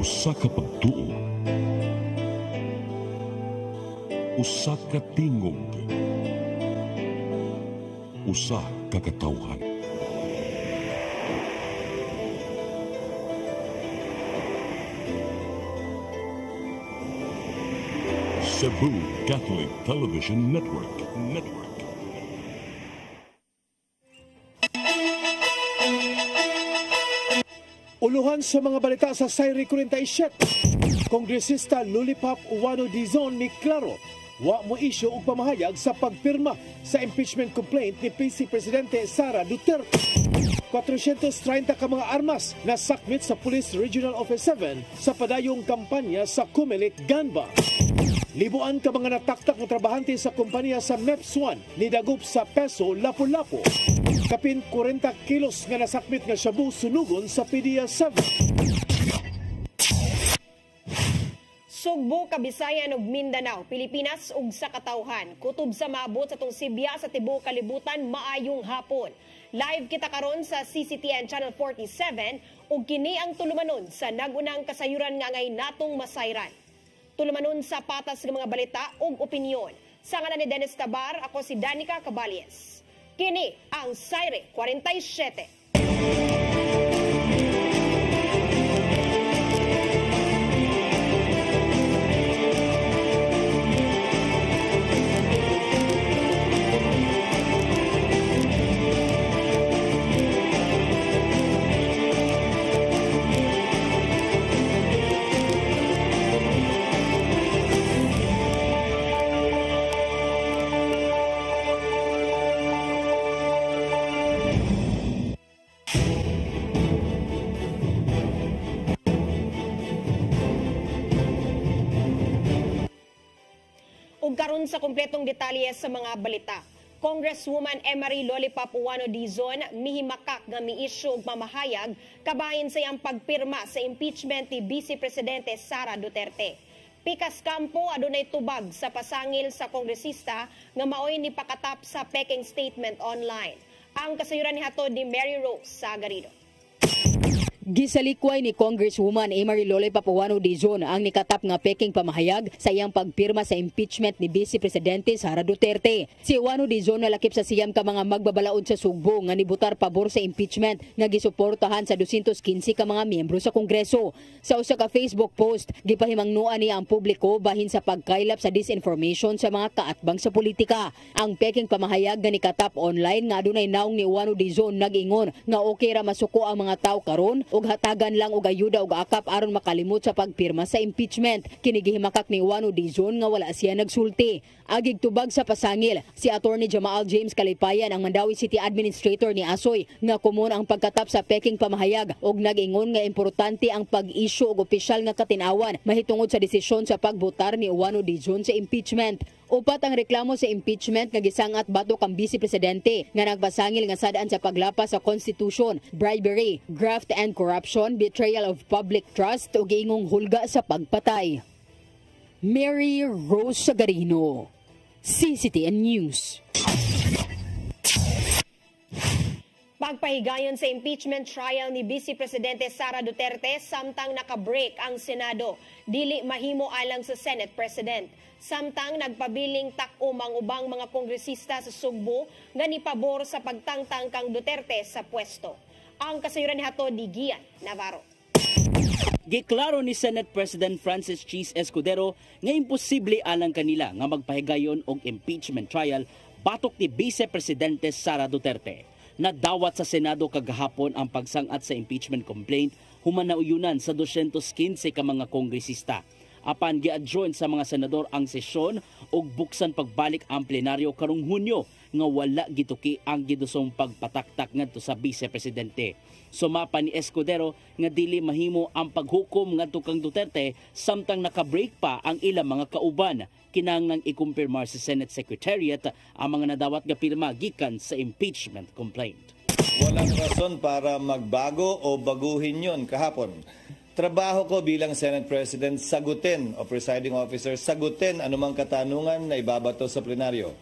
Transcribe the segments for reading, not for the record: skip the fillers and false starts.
Usa ka pagtuo, usa ka tingog, usa ka katawhan. Cebu Catholic Television Network. Uluhan sa mga balita sa Sayri 47. Kongresista Lollipop Uwano Dizon ni klaro, wa mo isyu og pamahayag sa pagpirma sa impeachment complaint ni PC Presidente Sara Duterte. 430 ka mga armas na sakmit sa Police Regional Office 7 sa padayong kampanya sa Comelec, Ganba. Libuan ka mga nataktak na trabahante sa kumpanya sa MEPS-1 ni dagup sa Peso, Lapu-Lapu. Kapin 40 kilos nga nasakmit nga shabu sunugon sa PDEA 7. Sugbo, Kabisayan ug Mindanao, Pilipinas ug sa katawhan. Kutob sa maabot sa tong Sibya sa tibuok kalibutan maayong hapon. Live kita karon sa CCTN Channel 47 ug kini ang tulumanon sa nagunang kasayuran nga ngay natong masayran. Tulumanon sa patas ng mga balita ug opinyon. Sa ngalan ni Dennis Tabar, ako si Danica Caballes. Kini ang Sayre 47. Karon sa kumpletong detalye sa mga balita. Congresswoman Emery Lollipop Uwano Dizon mihimakak nga miisyu og mamahayag kabahin sa iyang pagpirma sa impeachment ni Vice Presidente Sara Duterte. Pikas kampo adunay tubag sa pasangil sa kongresista nga maoy ni pakatap sa Peking statement online. Ang kasayuran ni hatod ni Mary Rose Sagarido. Gisalikway ni Congresswoman Emery Lollipop Uwano Dizon ang nikatap nga peking pamahayag sa iyang pagpirma sa impeachment ni Vice Presidente Sara Duterte. Si Uwano Dizon nalakip sa siyam ka mga magbabalaod sa Sugbo nga nibutar pabor sa impeachment nga gisuportahan sa 215 ka mga miyembro sa Kongreso. Sa usa ka Facebook post, gipahimangnuan niya ang publiko bahin sa pagkaylap sa disinformation sa mga kaatbang sa politika. Ang peking pamahayag nga nikatap online nga adunay naong ni Uwano Dizon nag-ingon nga okay ra masuko ang mga tawo karon ug hatagan lang og ayuda ug akap aron makalimot sa pagpirma sa impeachment. Kinigihimakak ni Uwano Dizon nga wala siya nagsulti. Agig tubag sa pasangil, si Attorney Jamal James Kalipayan ang Mandawi City Administrator ni Asoy nga kumon ang pagkatap sa peking pamahayag ug nag-ingon nga importante ang pag-issue og opisyal nga katinawan mahitungod sa desisyon sa pagbotar ni Uwano Dizon sa impeachment. Upat ang reklamo sa impeachment nga gisangat batok ang Vice Presidente nga nagbasangil nga sadaan sa paglapas sa Constitution, bribery, graft and corruption, betrayal of public trust ug giingong hulga sa pagpatay. Mary Rose Sagarino, CCTN News. Pagpahigayon sa impeachment trial ni Vice Presidente Sara Duterte samtang nakabreak ang Senado, dili mahimo alang sa Senate President. Samtang nagpabiling tak-om ang ubang mga kongresista sa Sugbo nga nipabor sa pagtangtang kang Duterte sa pwesto. Ang kasayuran ni hatod ni Gian Navarro. Giklaro ni Senate President Francis Cheese Escudero nga imposible alang kanila nga magpahigayon og impeachment trial batok ni Vice Presidente Sara Duterte. Nadawat sa Senado kagahapon ang pagsangat sa impeachment complaint human nauyunan sa 215 ka mga kongresista. Apan gi-adjourn sa mga senador ang sesyon ug buksan pagbalik ang plenaryo karong Hunyo nga wala gituki ang gidusong pagpataktak ngadto sa Vice Presidente. Sumapa ni Escudero nga dili mahimo ang paghukom ngadto kang Duterte samtang nakabreak pa ang ilang mga kauban. Kinahanglang ikumpirmar sa Senate Secretariat ang mga nadawat nga pirma gikan sa impeachment complaint. Walang rason para magbago o baguhin yon kahapon. Trabaho ko bilang Senate President sagutin o presiding officer sagutin anumang katanungan na ibabato sa plenaryo.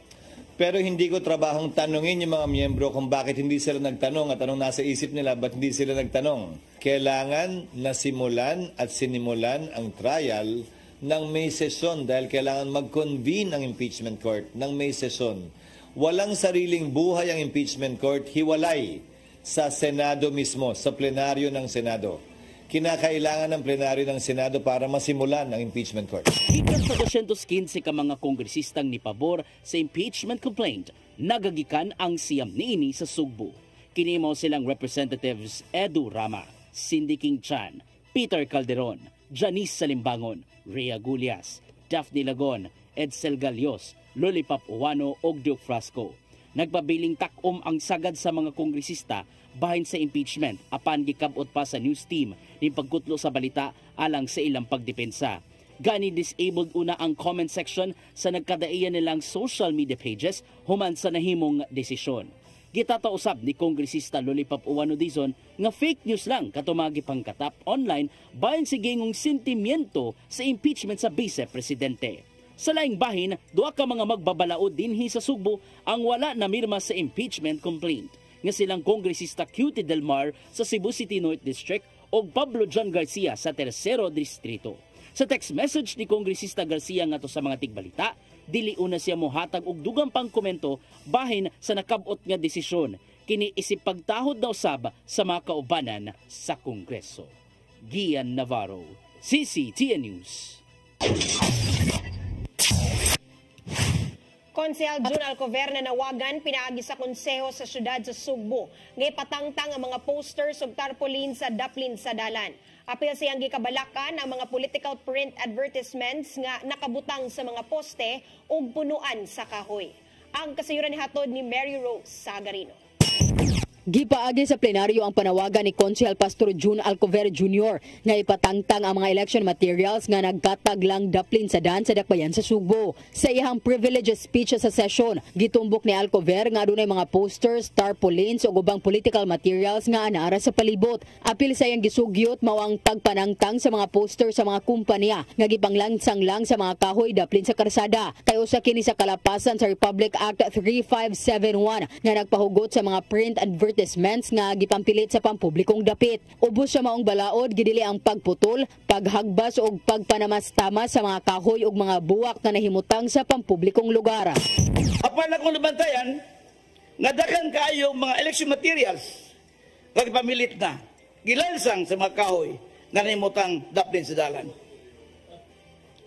Pero hindi ko trabahong tanungin yung mga miyembro kung bakit hindi sila nagtanong at anong nasa isip nila, ba't hindi sila nagtanong. Kailangan nasimulan at sinimulan ang trial ng may sesyon dahil kailangan mag-convene ang impeachment court ng may sesyon. Walang sariling buhay ang impeachment court, hiwalay sa Senado mismo, sa plenaryo ng Senado. Kinakailangan ng plenaryo ng Senado para masimulan ang impeachment court. Higit sa 215 ka mga kongresistang ni pabor sa impeachment complaint, nagagikan ang siyam niini sa Sugbo. Kinimaw silang Representatives Edu Rama, Cindy King Chan, Peter Calderon, Janice Salimbangon, Rhea Gulias, Daphne Lagon, Edsel Galios, Lollipop Uwano ug Duke Frasco. Nagpabiling takom ang sagad sa mga kongresista bahin sa impeachment apan gikabot pa sa news team ni pagkutlo sa balita alang sa ilang pagdepensa. Gani disabled una ang comment section sa nagkadaian nilang social media pages human sa nahimong desisyon. Gitatausab ni Kongresista Lollipop Uwano Dizon nga fake news lang katumagi pangkatap online bahin sa gingong sentimiento sa impeachment sa Vice Presidente. Sa laing bahin, duha ka mga magbabalaod dinhi sa Sugbo ang wala na mirma sa impeachment complaint nga silang Kongresista Cutie Del Mar sa Cebu City North District o Pablo John Garcia sa Tercero Distrito. Sa text message ni Kongresista Garcia ngadto sa mga tigbalita, dili una siya mohatag og dugang pang komento bahin sa nakabot nga desisyon kini isip pagtahod daw sab sa mga kaubanan sa Kongreso. Gian Navarro, CCTN News. Konsehal Jun Alcover na nawagan pinaagi sa konseho sa syudad sa Sugbo ngay patangtang ang mga posters ug tarpaulin sa daplin sa dalan. Apil siyang gikabalakan ang mga political print advertisements nga nakabutang sa mga poste ug punuan sa kahoy. Ang kasayuran ni hatod ni Mary Rose Sagarino. Gipaagi sa plenaryo ang panawagan ni Konsehal Pastor Jun Alcover Jr. nga ipatangtang ang mga election materials nga nagkatag lang daplin sa daan sa dakbayan sa Sugbo. Sa iyang privilege speech sa session, gitumbok ni Alcover nga adunay mga posters, tarpaulins ug ubang political materials nga anara sa palibot. Apil sa iyang gisugyot mao ang pagpanangtang sa mga poster sa mga kumpanya nga gipanglangsang lang sa mga kahoy daplin sa karsada. Kay usa kini sa kalapasan sa Republic Act 3571 nga nagpahugot sa mga print advertisements nga gipampilit sa pampublikong dapit. Ubos sa maong balaod gidili ang pagputol, paghagbas ug pagpanamastamas sa mga kahoy ug mga buwak na nahimutang sa pampublikong lugar. Apan akong nabantayan nga daghan kaayo mga election materials nga gipamilit na gilansang sa mga kahoy nga nahimutang daplin sa dalan.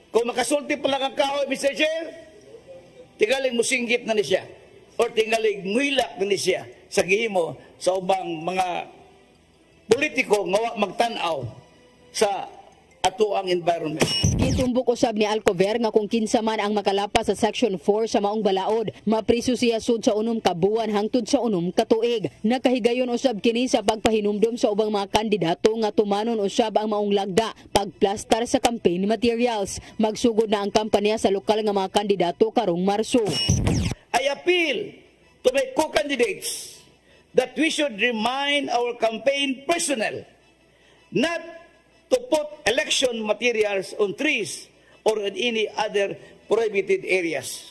Kung makasulti pa lang ang kahoy, Mr. Chair, tingaling musinggit na ni siya o tingaling muhilak na ni siya sa gihimo sa ubang mga politiko nga magtan-aw sa atoang environment. Gitumbok usab ni Alcover nga kung kinsa man ang makalapas sa Section 4 sa maong balaod, mapriso siya sud sa 6 ka buwan hangtod sa 6 ka tuig. Nakahigayon usab kini sa pagpahinumdom sa ubang mga kandidato nga tumanon usab ang maong lagda pagplastar sa campaign materials. Magsugod na ang kampanya sa lokal nga mga kandidato karong Marso. I appeal to my co-candidates that we should remind our campaign personnel not to put election materials on trees or in any other prohibited areas.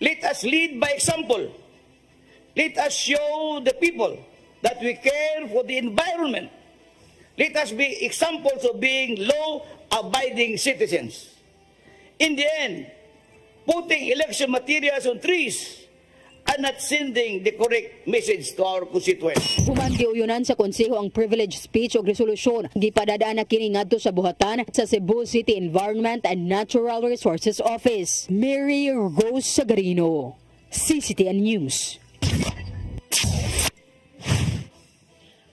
Let us lead by example. Let us show the people that we care for the environment. Let us be examples of being law-abiding citizens. In the end, putting election materials on trees and not sending the correct message to our constituents. Human giuyunan sa konseho ang privilege speech o resolusyon. Gipadadaan na kini ngadto sa buhatan sa Cebu City Environment and Natural Resources Office. Mary Rose Sagarino, CCTN News.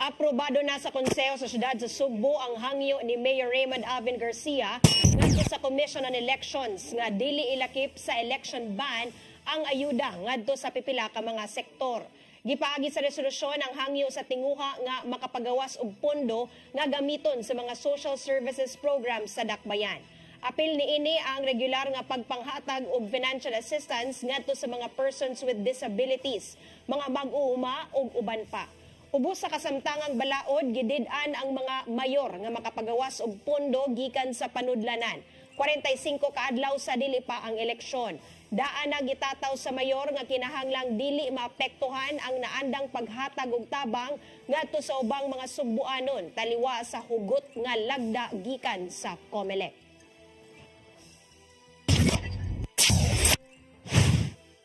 Aprobado na sa konseho sa syudad sa Sugbo ang hangyo ni Mayor Raymond Avin Garcia ngadto sa Commission on Elections nga dili ilakip sa election ban ang ayuda ngadto sa pipila ka mga sektor. Gipaagi sa resolusyon ang hangyo sa tinguha nga makapagawas og pondo nga gamiton sa mga social services programs sa dakbayan. Apil niini ang regular nga pagpanghatag og financial assistance ngadto sa mga persons with disabilities, mga mag-uuma ug uban pa. Ubos sa kasamtangang balaod, gidid-an ang mga mayor nga makapagawas og pondo gikan sa panudlanan. 45 kaadlaw sa dili pa ang eleksyon. Daan na gitataw sa mayor nga kinahanglang dili maapektuhan ang naandang paghatag og tabang ngadto sa ubang mga Sugbuanon taliwa sa hugot nga lagda gikan sa COMELEC.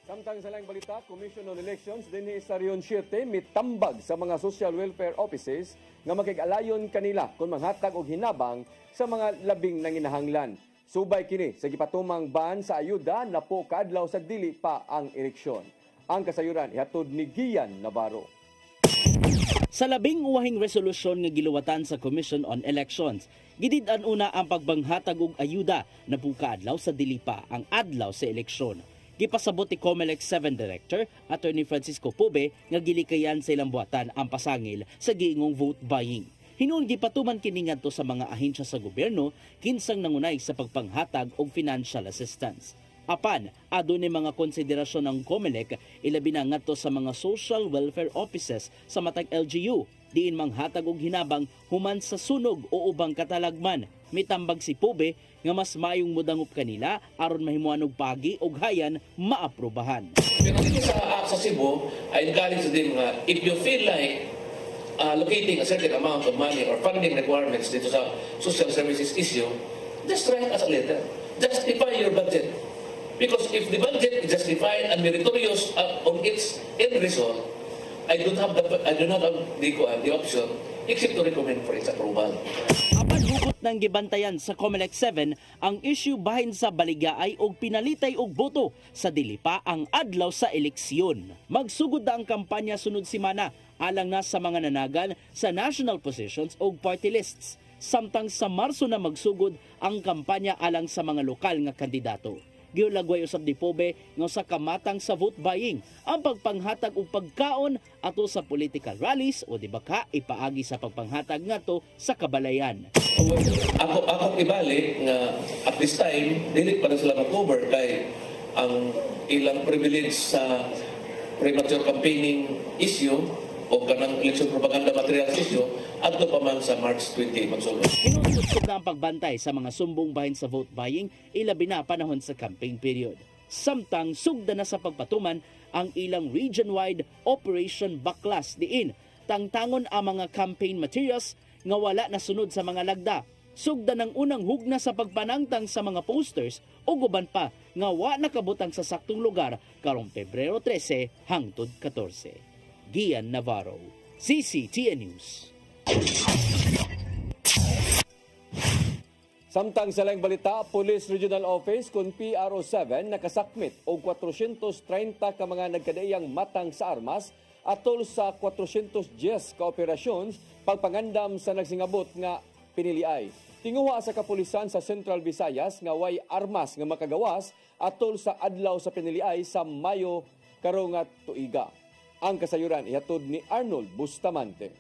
Samtang sa laing balita, Commission on Elections dinhi sa Rion 7 mitambag sa mga social welfare offices nga makig-alayon kanila kung manghatag og hinabang sa mga labing nanginahanglan. Subay kini sa gipatumang ban sa ayuda na po kaadlaw sa dili pa ang eleksyon. Ang kasayuran ihatod ni Gian Navarro. Sa labing uwahing resolusyon nga giluwatan sa Commission on Elections, gidid-an una ang pagbanghatag og ayuda na po kaadlaw sa dili pa ang adlaw sa eleksyon. Gipasabot ni COMELEC 7 Director, Attorney Francisco Pobe, nga gilikayan sa ilang buhatan ang pasangil sa giingong vote buying. Hinuon gipatuman kini ngadto sa mga ahensya sa gobyerno kinsang nangunay sa pagpanghatag og financial assistance. Apan, adunay mga konsiderasyon ng COMELEC ilabi na ngadto sa mga social welfare offices sa matag LGU diin manghatag og hinabang human sa sunog o ubang katalagman. Mitambag si Pobe nga mas maayong mudangop kanila aron mahimuan og pagi og hayan maaprubahan. Pero dito sa Cebu, I encourage them nga if you feel like allocating a certain amount of money or funding requirements dito sa social services issue, just write as a letter. Justify your budget. Because if the budget is justified and meritorious on its end result, I do not have the option except to recommend for its approval. Apan hugot ng gibantayan sa COMELEC 7 ang issue bahin sa baligaay og pinalitay og boto sa dili pa ang adlaw sa eleksyon. Magsugod na ang kampanya sunod semana alang na sa mga nanagan sa national positions o party lists. Samtang sa Marso na magsugod ang kampanya alang sa mga lokal nga kandidato. Giulagway usab ni Pobe nga sa kamatang sa vote buying ang pagpanghatag og pagkaon ato sa political rallies o di ba ka ipaagi sa pagpanghatag ngadto sa kabalayan. Ako ibalik nga at this time dili pa na sila mag-cover kay ang ilang privilege sa premature campaigning issue o kanang election propaganda materials issue adto pa man sa March 20 magsulod. Inuudsod na ang pagbantay sa mga sumbong bahin sa vote buying ilabi na panahon sa campaign period. Samtang sugda na sa pagpatuman ang ilang region-wide Operation Baklas diin tangtangon ang mga campaign materials nga wala na sunod sa mga lagda. Sugda ng unang hugna sa pagpanangtang sa mga posters o guban pa nga wa nakabutang sa saktong lugar karong Pebrero 13 hangtod 14. Gian Navarro, CCTN News. Samtang sa laing balita, Police Regional Office kung PRO7 nakasakmit og 430 ka mga nagkadaiyang matang sa armas atol sa 410 ka operasyon pagpangandam sa nagsingabot nga piniliay. Tinguha sa kapulisan sa Central Visayas nga way armas nga makagawas atol sa adlaw sa piniliay sa Mayo karong nga tuiga. Ang kasayuran ihatod ni Arnold Bustamante.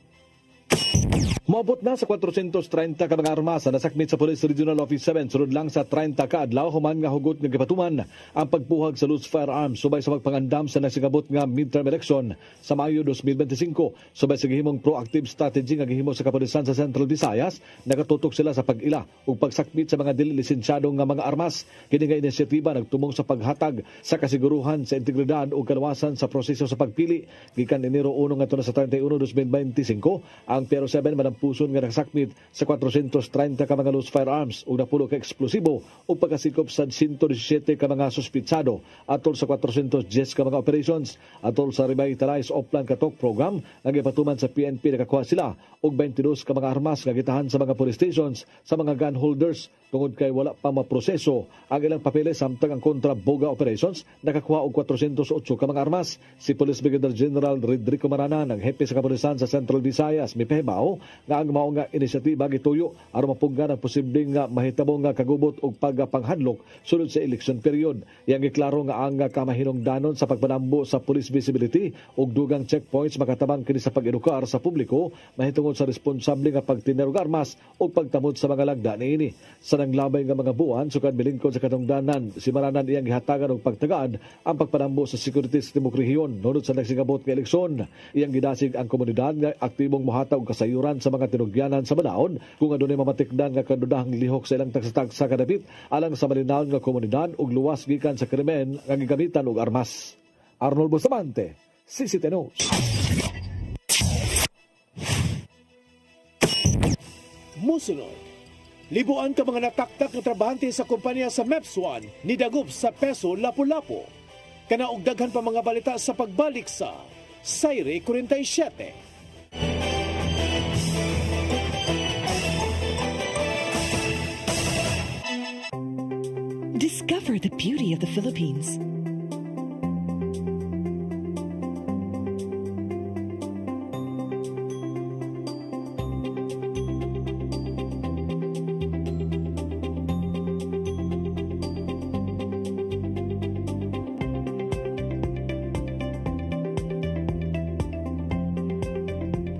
Moabot na sa 430 ka mga armas na nasakmit sa Police Regional Office 7 sunod lang sa 30 ka adlaw human nga hugot nga gipatuman ang pagbuhag sa loose firearms subay sa pagpangandam sa nagsingabot nga midterm election sa Mayo 2025 subay sa gihimong proactive strategy nga gihimo sa kapulisan sa Central Visayas. Nakatutok sila sa pag-ila ug pagsakmit sa mga dili lisensyado nga mga armas. Kini nga inisyatiba nagtumong sa paghatag sa kasiguruhan sa integridad ug kalawasan sa proseso sa pagpili gikan Enero 1 ngadto na sa 31 2025 ang PRO7 puson nga nagsakmit sa 430 ka mga loose firearms ug napulo ka eksplosibo ug pagkasikop sa 117 ka mga suspitsado atol sa 410 ka mga operations atol sa revitalized offline katok program nga gipatuman sa PNP. Nakakuha sila og 22 ka mga armas nga gitahan sa mga police stations sa mga gun holders tungod kay wala pa maproseso ang ilang papeles samtang ang kontraboga operations. Nakakuha og 408 ka mga armas. Si Police Brigadier General Rodrigo Marana ng hepe sa kapulisan sa Central Visayas mipahibaw nga ang mao nga inisyatiba gituyo aron mapuggan ang posibleng nga mahitabong nga kagubot ug pagpanghadlok sulod sa election period. Yang giklaro nga ang kamahinungdanon sa pagpanambo sa police visibility ug dugang checkpoints makatabang kini sa pag-edukar sa publiko mahitungod sa responsable nga pagtiner og armas ug pagtamod sa mga lagda niini. Sa nanglabay nga mga buwan sukad milingkod sa katungdanan si Maranan iyang gihatagan og pagtagaan ang pagpanambo sa security sa timog rehiyon nunod sa nagsingabot nga eleksyon. Iyang gidasig ang komunidad nga aktibong mohatag og kasayuran sa mga tinugyanan sa banaon kung adunay mamatikdan nga kadudahang lihok sa ilang tagsa-tagsa kadapit alang sa malinaw nga komunidad ug luwas gikan sa krimen nga gigamitan og armas. Arnold Bustamante, CCTV News. Musunod, libuan ka mga nataktak na trabahante sa kumpanya sa MEPS1 ni Dagup sa Peso Lapu-Lapu. Kanaog daghan pa mga balita sa pagbalik sa Sayre 47. Discover the beauty of the Philippines.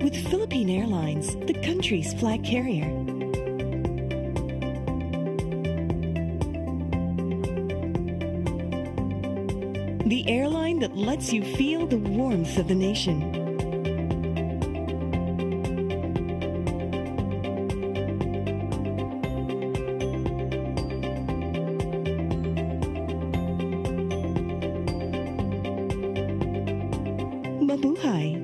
With Philippine Airlines, the country's flag carrier. The airline that lets you feel the warmth of the nation. Mabuhay!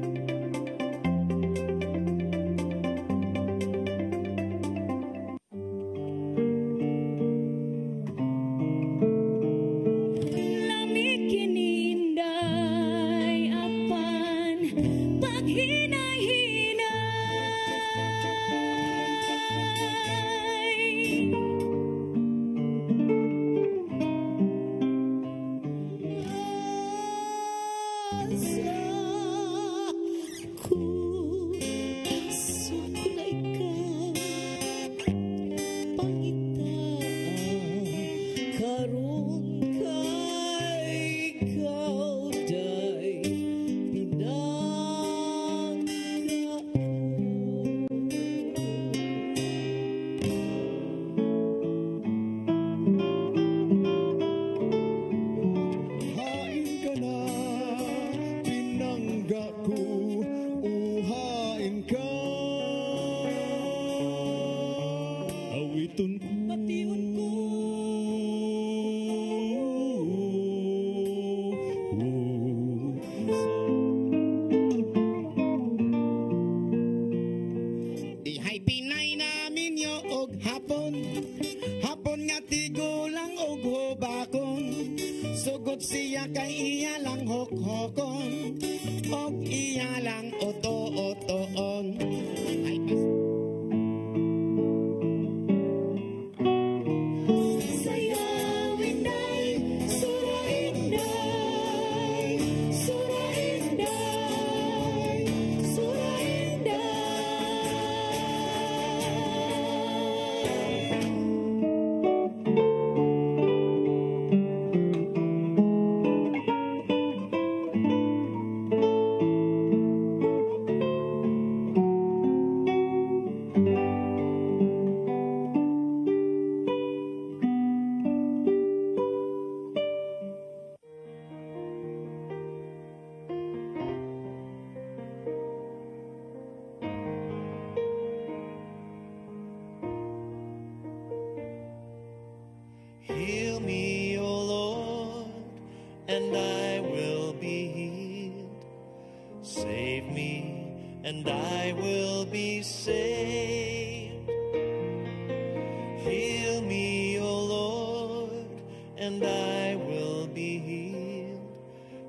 Siya kay iya lang hok-hokon og iya lang oto-otoon. Sayawin day, surain day, surain day, surain day. Heal me, O Lord, and I will be healed. Save me, and I will be saved. Heal me, O Lord, and I will be healed.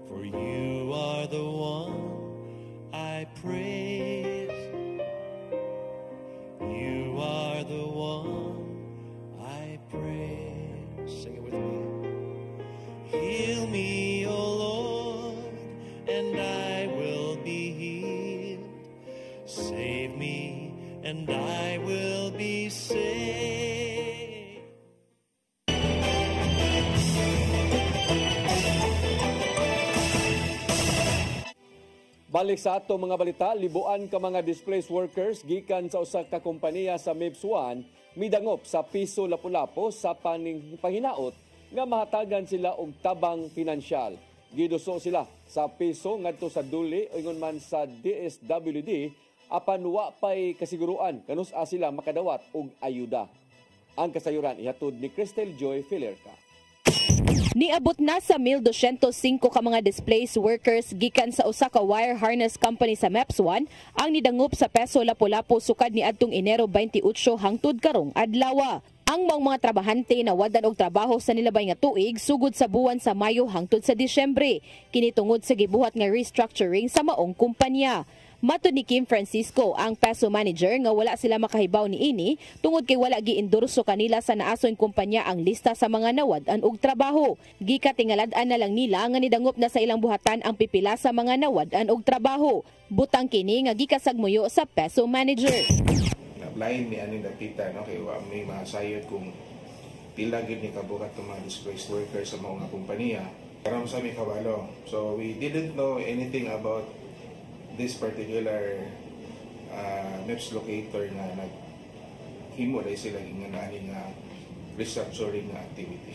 For you are the one I praise. You are the one I praise. Sing it with me. Heal me, O Lord, and I will be healed. Save me, and I will be saved. Balik sa ato mga balita, libuan ka mga displaced workers gikan sa usa ka kompanya sa MEPS1 midangop sa Piso Lapu-Lapu sa panghinaot nga mahatagan sila og tabang pinansyal. Giduso sila sa piso ngadto sa duli ingon man sa DSWD apan wa pay kasiguruan kanus sila makadawat og ayuda. Ang kasayuran ihatod ni Cristel Joy Filerca. Niabot na sa 1,205 ka mga displaced workers gikan sa usa ka wire harness company sa MEPS1 ang nidangup sa peso Lapu-Lapu sukad ni adtong Enero 28 hangtod karong adlaw. Ang mga trabahante na wadan og trabaho sa nilabay nga tuig sugod sa buwan sa Mayo hangtod sa Disyembre, kini tungod sa gibuhat nga restructuring sa maong kumpanya. Matud ni Kim Francisco, ang peso manager, nga wala sila makahibaw ni ini tungod kay wala giendorso kanila sa naasoy kumpanya ang lista sa mga nawad-an og trabaho. Gikatingalad-an na lang nila nga nidangup na sa ilang buhatan ang pipila sa mga nawad-an og trabaho. Butang kini nga gikasagmuyo sa peso manager. Lain ni aning dakita no kay wa may masayod kung pila gid ni kabukat ng mga displaced workers sa mga kompanya. Karon sa mi kabalo. So we didn't know anything about this particular MEPS locator na naghimo dahil sila ingananin nga restructuring na activity.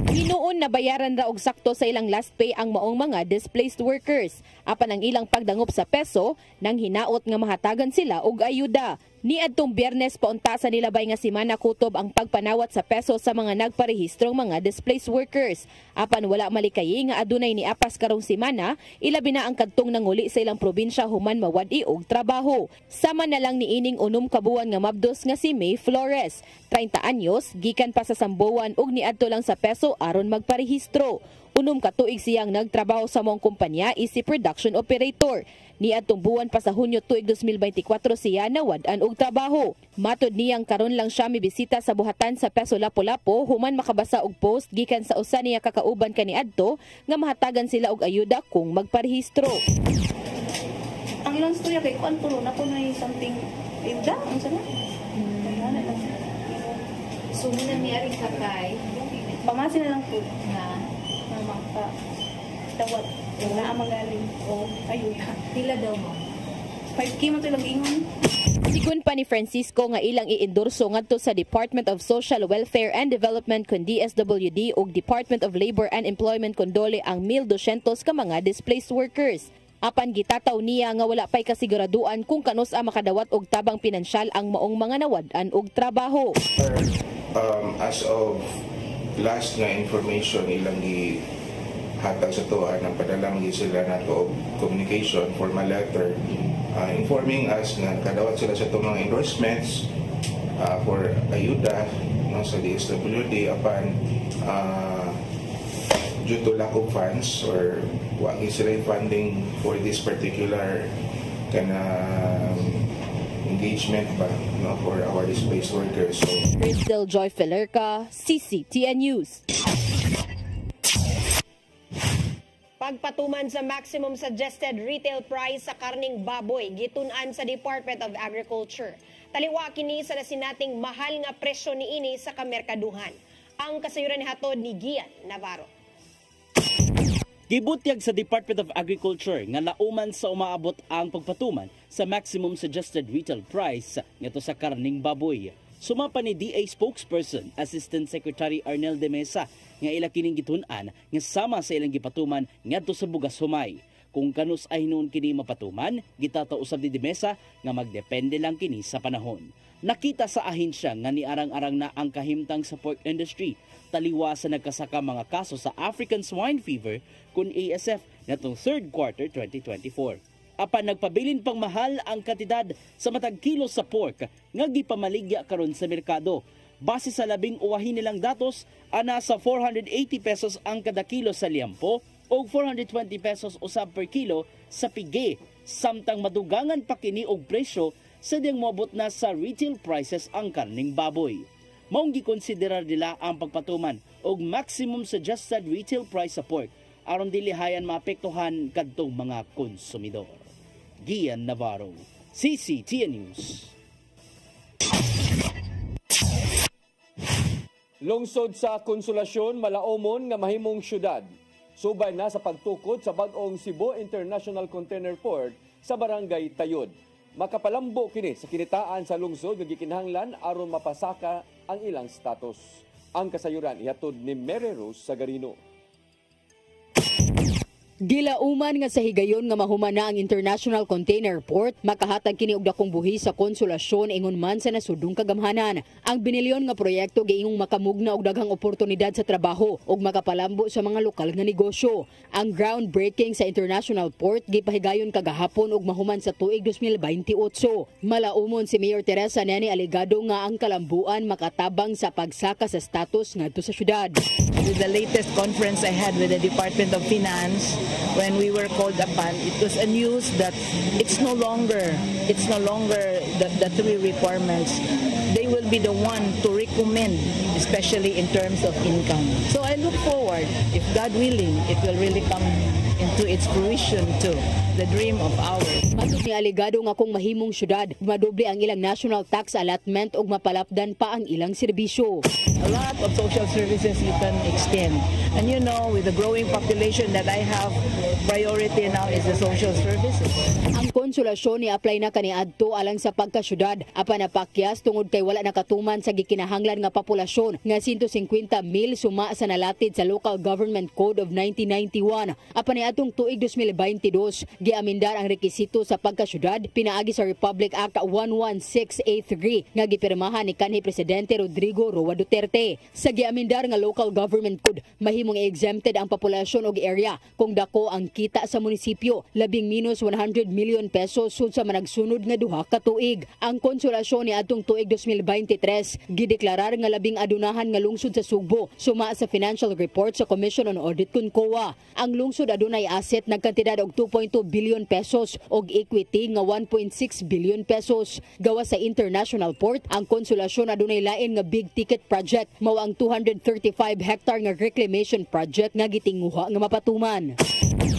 Hinuon na bayaran ra og sakto sa ilang last pay ang maong mga displaced workers. Apan ang ilang pagdangup sa peso nang hinaot nga mahatagan sila og ayuda. Niadtong Biyernes paunta sa nilabay nga semana kutob ang pagpanawat sa peso sa mga nagparehistrong mga displaced workers. Apan wala malikayi nga adunay ni apas karong semana, ilabi na ang kadtong nanguli sa ilang probinsya human mawad-i og trabaho. Sama na lang niining unom ka buwan nga mabdos nga si May Flores, 30 anyos, gikan pa sa Sambuan ug niadto lang sa peso aron magparehistro. Unom ka tuig siyang nagtrabaho sa mong kumpanya isip production operator. Niadtong buwan pa sa Hunyo tuig 2024 siya nawad-an og trabaho. Matod niyang karon lang siya mibisita sa buhatan sa peso Lapu-Lapu human makabasa og post gikan sa usa niya kakauban kaniadto nga mahatagan sila og ayuda kung magparehistro. Ang ilang storya kay kuan puro na po na something ida ang sana. So muna niya kakay pamasin na lang po na maka tawat wala magaling o ayuda. Pila daw mo? 5K mo ito lang ingon. Sigun pa ni Francisco nga ilang iendorso ngadto sa Department of Social Welfare and Development kun DSWD ug Department of Labor and Employment kun DOLE ang 1,200 ka mga displaced workers. Apan gitataw niya nga wala pay kasiguraduan kung kanus a makadawat og tabang pinansyal ang maong mga nawad-an og trabaho. As of last nga information ilang hatag sa tuwa ng padala sila nato communication formal letter informing us na kadawat sila sa mga endorsements for ayuda no, sa DSWD upon due to lack of funds or wagi sila funding for this particular engagement ba no, for our displaced workers. So, Cristel Joy Filerca, CCTN News. Pagpatuman sa maximum suggested retail price sa karning baboy gitun-an sa Department of Agriculture. Taliwa kini sa nasinating mahal nga presyo niini sa kamerkaduhan. Ang kasayuran ni hatod ni Gian Navarro. Gibutyag sa Department of Agriculture nga lauman sa umaabot ang pagpatuman sa maximum suggested retail price ngadto sa karning baboy. Sumapa ni DA spokesperson Assistant Secretary Arnel de Mesa nga ila kining gitun-an nga sama sa ilang gipatuman ngadto sa bugas humay. Kung kanus ay noon kini mapatuman, gitataw usab ni de Mesa nga magdepende lang kini sa panahon. Nakita sa ahensya nga niarang-arang na ang kahimtang sa pork industry taliwa sa nagkasaka mga kaso sa African swine fever kun ASF natong third quarter 2024. Apan nagpabilin pang mahal ang kantidad sa matag kilo sa pork nga gipamaligya karon sa merkado. Base sa labing uwahin nilang datos, ana sa 480 pesos ang kada kilo sa liampo o 420 pesos usab per kilo sa pigi. Samtang madugangan pa kini og presyo sa diyang moabot na sa retail prices ang karning baboy. Maong gikonsiderar nila ang pagpatuman og maximum suggested retail price sa pork aron dili hayan maapektuhan kadtong mga konsumidor. Gian Navarro, CCTN News. Lungsod sa Konsolasyon, Malaumon nga mahimong syudad. Subay na sa pagtukod sa bag-ong Cebu International Container Port sa Barangay Tayod. Makapalambo kini sa kinitaan sa lungsod nga gikinahanglan aron mapasaka ang ilang status. Ang kasayuran ihatod ni Mary Rose Sagarino. Gilauman nga sa higayon nga mahuman na ang International Container Port, makahatag kini og dakong buhi sa konsolasyon ingon man sa nasudong kagamhanan. Ang binilyon nga proyekto giingong makamugna og daghang oportunidad sa trabaho ug makapalambo sa mga lokal nga negosyo. Ang groundbreaking sa International Port gipahigayon kagahapon og mahuman sa tuig 2028. Malaumon si Mayor Teresa Neni Aligado nga ang kalambuan makatabang sa pagsaka sa status ngadto sa syudad. With the latest conference I had with the Department of Finance, when we were called upon, it was a news that it's no longer the three requirements. They will be the one to recommend, especially in terms of income. So I look forward, if God willing, it will really come into its fruition too, the dream of ours. Matod ni Aligado nga kung mahimong syudad, madoble ang ilang national tax allotment ug mapalapdan pa ang ilang serbisyo. A lot of social services you can extend. And you know, with the growing population that I have, priority now is the social services. Ang konsolasyon ni apply na kaniadto alang sa pagkasyudad, apan napakyas tungod kay wala nakatuman sa gikinahanglan nga populasyon nga 150,000 suma sa nalatid sa Local Government Code of 1991. Apan niadtong tuig 2022, giamindar ang rekisito sa pagkasyudad pinaagi sa Republic Act 11683 nga gipirmahan ni kanhi Presidente Rodrigo Roa Duterte. Sa giamindar nga Local Government Code, mahimong exempted ang populasyon og area kung dako ang kita sa munisipyo, labing minus 100 million pesos sud sa managsunod nga duha ka tuig. Ang konsolasyon ni adtong tuig 2023 gideklarar nga labing adunahan nga lungsod sa Sugbo suma sa financial report sa Commission on Audit kun COA. Ang lungsod adunay asset nagkantidad og 2.2 billion pesos og equity nga 1.6 billion pesos. Gawa sa International Port, ang konsolasyon adunay lain nga big ticket project mao ang 235 hectare nga reclamation project nga gitinguha nga mapatuman.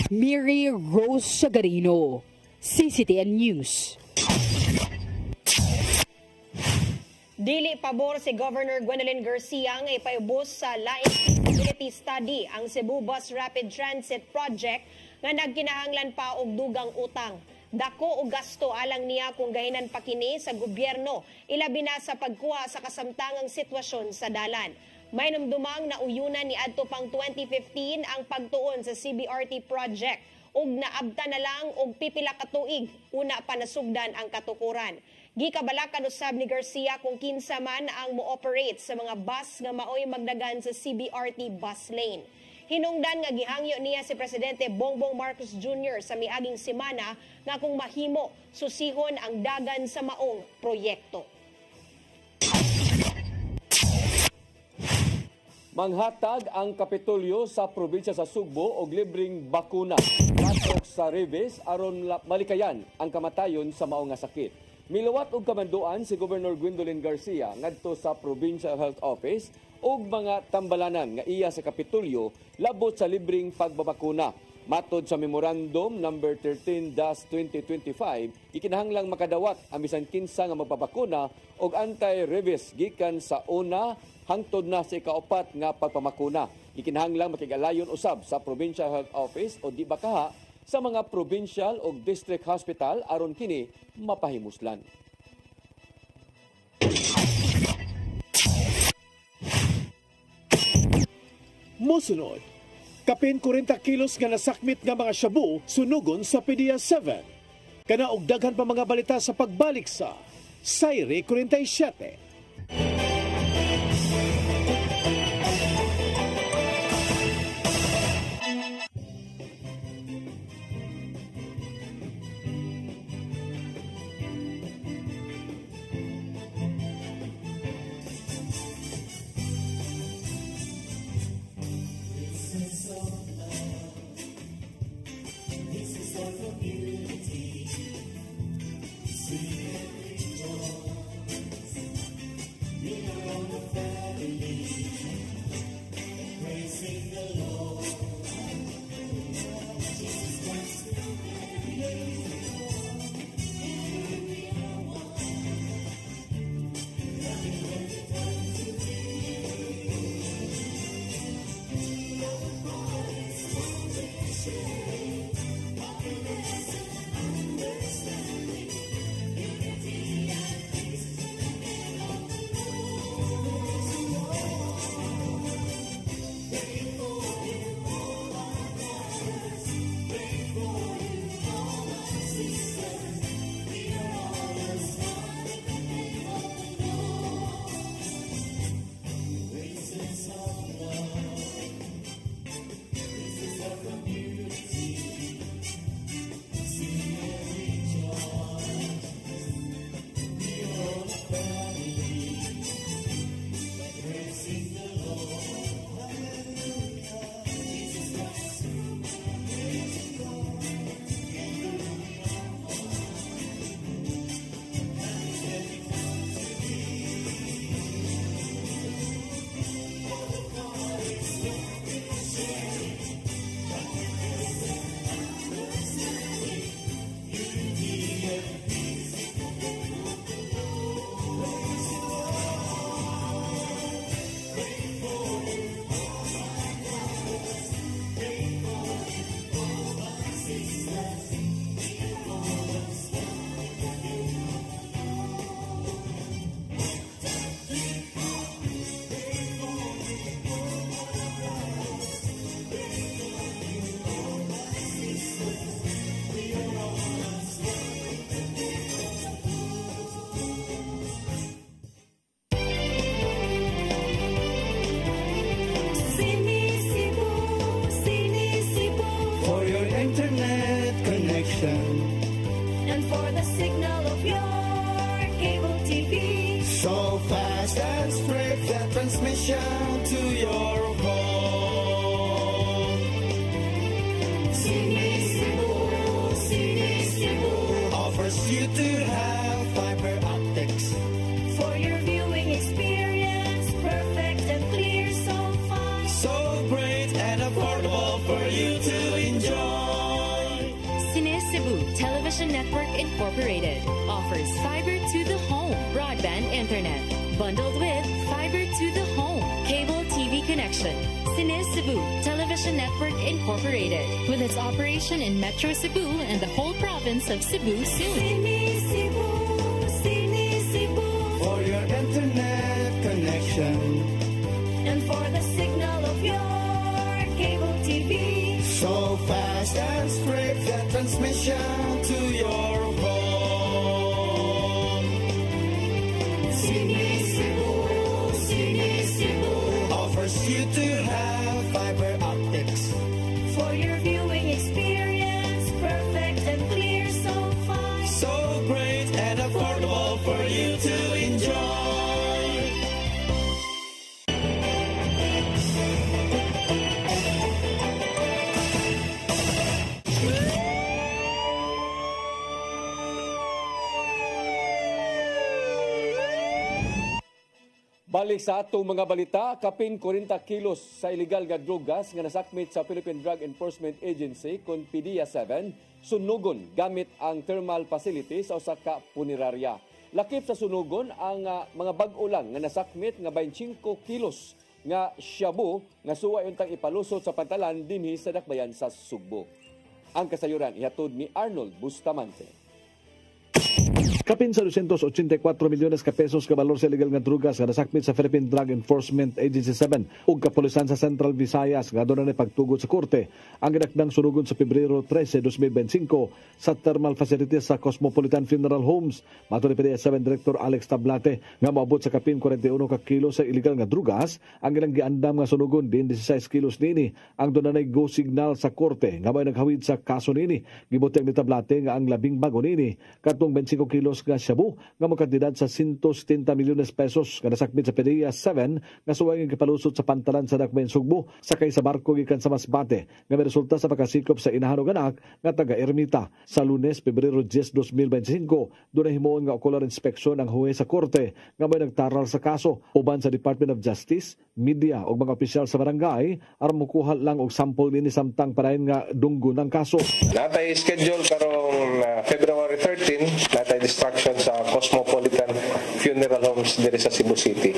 Miri Rose Sagarino, CCTN News. Dili pabor si Governor Gwendolyn Garcia nga ipaubos sa laing feasibility study ang Cebu Bus Rapid Transit Project nga nagkinahanglan pa og dugang utang. Dako og gasto alang niya kung gahinan pa kini sa gobyerno, ilabi na sa pagkuha sa kasamtangang sitwasyon sa dalan. May numdumang na uyunan ni adto pang 2015 ang pagtuon sa CBRT project ug naabta na lang og pipila ka tuig una pa nasugdan ang katukuran. Gikabalakan usab ni Garcia kung kinsa man ang mo-operate sa mga bus nga maoy magdagan sa CBRT bus lane. Hinungdan nga gihangyo niya si Presidente Bongbong Marcos Jr. sa miaging semana nga kung mahimo susihon ang dagan sa maong proyekto. Manghatag ang Kapitolyo sa probinsya sa Sugbo og libreng bakuna patok sa rabies aron malikayan ang kamatayon sa mao nga sakit. Miluwat og kamanduan si Governor Gwendolyn Garcia ngadto sa Provincial Health Office og mga tambalanan nga iya sa Kapitolyo labot sa libreng pagbabakuna. Matod sa Memorandum number 13-2025, ikinahanglang makadawat ang bisan kinsa nga magpapakuna og anti-rabies gikan sa una hangtod na sa ikaapat nga pagpamakuna. Ikinahanglang makigalayon usab sa Provincial Health Office o di bakaha sa mga provincial o district hospital aron kini mapahimuslan. Mosunod, kapin 40 kilos nga nasakmit nga mga shabu sunugon sa PDEA 7. Kana og daghan pa mga balita sa pagbalik sa Sayre 47. the signal of your cable TV. So fast and straight, the transmission to your home. Cine Cebu offers you to have fiber optics for your viewing experience, perfect and clear, so fast, so great and affordable for you to enjoy. Cine Cebu Television Network Incorporated offers fiber to the home broadband internet bundled with fiber to the home cable TV connection. Cine Cebu Television Network Incorporated, with its operation in Metro Cebu and the whole province of Cebu soon. Cine Cebu For your internet connection and for the signal of your cable TV. so fast and straight, the transmission to your home. Cine Cebu offers you to have fiber optics for your viewing experience, perfect and clear, so fast, so great and affordable for you to enjoy. Balik sa atong mga balita, kapin 40 kilos sa illegal nga drugas nga nasakmit sa Philippine Drug Enforcement Agency kon PDEA-7 sunugon gamit ang thermal facility sa usa ka punerarya. Lakip sa sunugon ang mga bag-o lang nga nasakmit nga 25 kilos nga shabu nga suway untang ipalusot sa pantalan dinhi sa dakbayan sa Sugbo. Ang kasayuran ihatod ni Arnold Bustamante. Kapin sa 284 milyones ka pesos ka valor sa illegal nga drugas nga nasakmit sa Philippine Drug Enforcement Agency 7 ug kapulisan sa Central Visayas nga doon na pagtugod sa korte. Ang ginakdang sunugon sa Pebrero 13, 2025 sa thermal facilities sa Cosmopolitan Funeral Homes. Mato ni PDEA-7 Director Alex Tablate nga moabot sa kapin 41 ka kilo sa illegal nga drugas. Ang ilang giandam nga sunugon din 16 kilos nini. Ang doon na go signal sa korte nga may naghawid sa kaso nini. Gibutang ni Tablate nga ang labing bago nini katong 25 kilos nga shabu nga magkantidad sa 170 milyones pesos nga nasakmit sa PDEA-7 nga suway nga kapalusot sa pantalan sa Dakbayan Sugbo sakay sa barko gikan sa Masbate nga may resulta sa pagkasikop sa inahan og anak nga taga Ermita. Sa Lunes, Pebrero 10, 2025, doon na himuon nga ocular inspection ang huwes sa korte nga may nagtaral sa kaso uban sa Department of Justice, media ug mga opisyal sa barangay aron mokuha lang og sample nini samtang parayon nga dunggo ng kaso. Natay schedule karong February 13, natay distraction sa Cosmopolitan Funeral Homes diri sa Cebu City.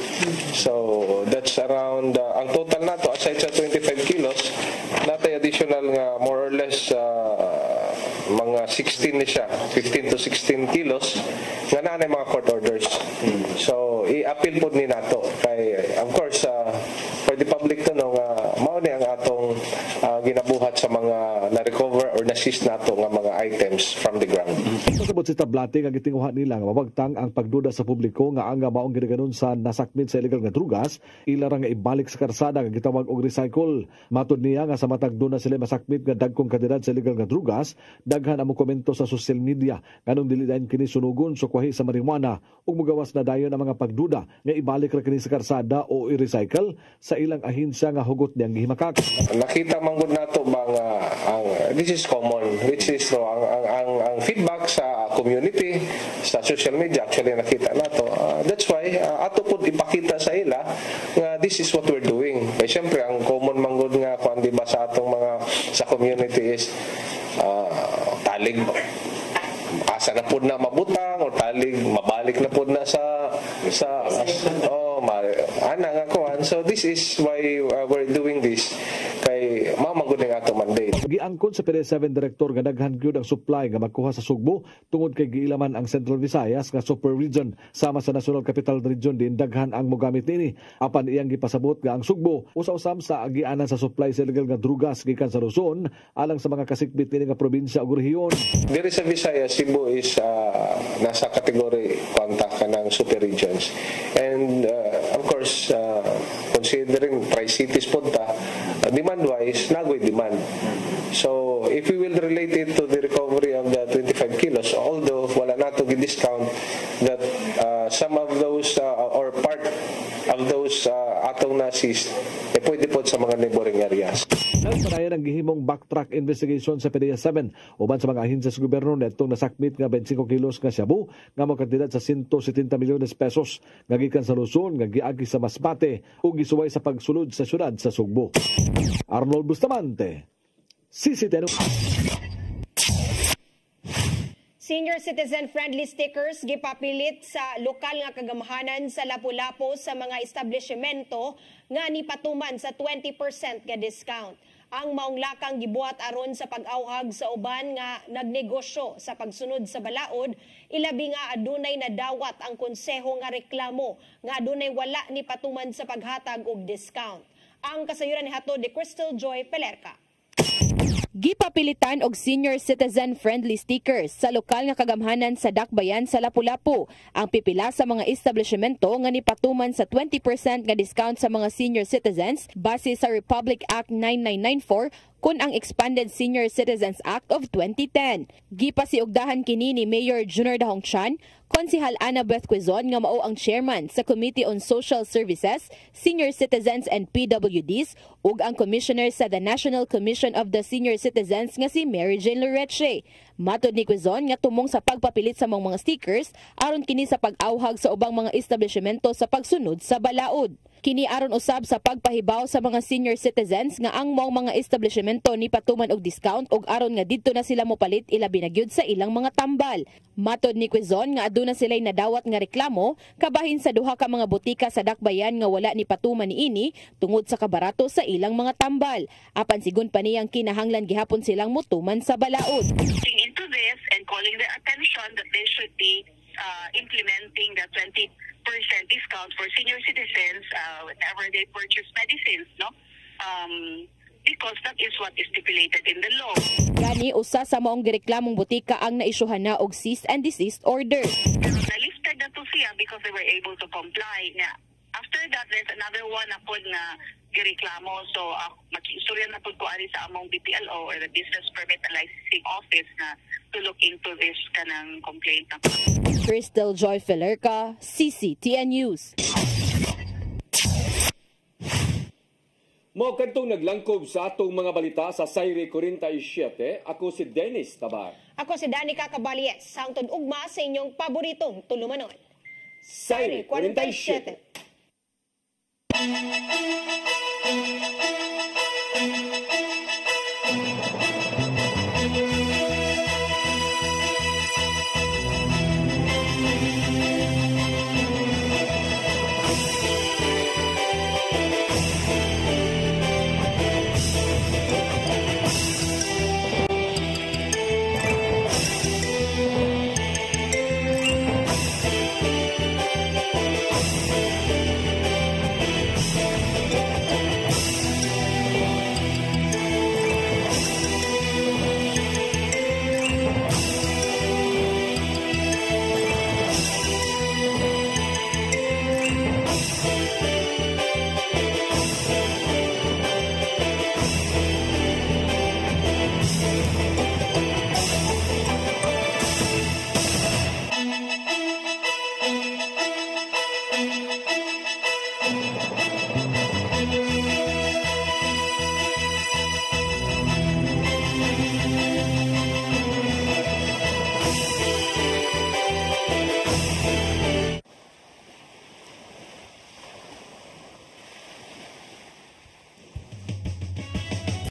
So that's around ang total nato aside sa 25 kilos, natay additional nga more or less mga 16 ni siya, 15 to 16 kilos nga naa mga court orders. So i-appeal pod ni nato kay of course for the public to know nga mao ni ang atong ginabuhat sa mga na-recover or na-seize nato nga mga items from the ground. Pasabot si Tablate nga gitinguhan nila nga mabagtang ang pagduda sa publiko nga ang maong ginaganon sa nasakmit sa illegal nga drugas ilarang nga ibalik sa karsada nga gitawag og recycle. Matud niya nga sa matag doon na sila masakmit nga dagkong kantidad sa illegal nga drugas, daghan ang komento sa social media nganong dili dayon kini sunugon sa kwahi sa marijuana ug mugawas na dayon ang mga pagduda nga ibalik ra kini sa karsada o i-recycle sa ilang ahensya nga hugot niyang gihimakak. Nakita man gud nato ba nga this is common, which is ang feedback sa community sa social media actually nakita nato. That's why ato pud ipakita sa ila nga this is what we're doing. Kay syempre ang common man gud nga kuan di ba sa atong mga sa community is talig asa na pud na mabutang o talig mabalik na pud na sa ana nga kuan. So this is why we're doing this kay mamagud ning ato mandate. Giangkon sa PDEA-7 Director nga daghan gyud ang supply nga makuha sa Sugbo tungod kay giilaman ang Central Visayas nga super region sama sa National Capital Region din daghan ang mogamit nini. Apan iyang gipasabot nga ang Sugbo usa-usam sa agianan sa supply sa illegal nga drugas gikan sa Luzon alang sa mga kasikbit nini nga probinsya ug rehiyon. Diri sa Visayas, Cebu is nasa kategory kwanta kanang super regions. And of course, considering tri-cities punta, demand-wise, nagoy demand. So, if we will relate it to the recovery of the 25 kilos, although wala discount that some of those or part of those atong nasis pwede po sa mga neighboring areas. Nagpanayan ang gihimong backtrack investigation sa PDEA 7 uban sa mga ahensya sa gobyerno netong nasakmit nga 25 kilos nga shabu nga mga kantidad sa 170 milyones pesos nga gikan sa Luzon nga giagi sa Masbate ug gisuway sa pagsulod sa syudad sa Sugbo. Arnold Bustamante, CCTV. Senior citizen-friendly stickers gipapilit sa lokal nga kagamahanan sa Lapu-Lapu sa mga establishmento nga nipatuman sa 20% nga discount. Ang maong lakang gibuhat aron sa pag-awhag sa uban nga nagnegosyo sa pagsunod sa balaod, ilabi nga adunay nadawat ang konseho nga reklamo nga adunay wala ni patuman sa paghatag og discount. Ang kasayuran ni hatod ni Crystal Joy Pelerca. Gipapilitan og senior citizen-friendly stickers sa lokal nga kagamhanan sa Dakbayan sa Lapu-Lapu. Ang pipila sa mga establishmento nga nipatuman sa 20% nga discount sa mga senior citizens base sa Republic Act 9994 kun ang Expanded Senior Citizens Act of 2010. Gipasiugdahan kini ni Mayor Junior Dahong Chan, Konsehal Annabeth Quezon nga mao ang chairman sa Committee on Social Services, Senior Citizens and PWDs ug ang commissioner sa the National Commission of the Senior Citizens nga si Mary Jane Loreche. Matod ni Quezon nga tumong sa pagpapilit sa mga stickers aron kini sa pag-awhag sa ubang mga establishmento sa pagsunod sa balaod. Kini aron usab sa pagpahibaw sa mga senior citizens nga ang mga establishmento ni patuman og discount ug aron nga didto na sila mopalit ilabi na gyud sa ilang mga tambal. Matod ni Quezon nga aduna sila'y nadawat nga reklamo kabahin sa duha ka mga butika sa Dakbayan nga wala ni patuman niini tungod sa kabarato sa ilang mga tambal. Apan sigon pa niyang kinahanglan gihapon silang motuman sa balaod. Into this and calling the attention that they should be implementing the 20% discount for senior citizens whenever they purchase medicines, no? Because that is what is stipulated in the law. Gani usa sa maong gireklamong butika ang naisyuhan na og cease and desist order. Pero na-lifted na to siya because they were able to comply. Now, after that, there's another one na po na gireklamo. So, makisurya na po ko ari sa among BPLO or the Business Permit and Licensing Office na to look into this kanang complaint. Crystal Joy Pelerca, CCTN News. Mao kadtong naglangkob sa atong mga balita sa Sayre 47, ako si Dennis Tabar. Ako si Danica Caballes, sangtod ugma sa inyong paboritong tulumanon. Sayre 47.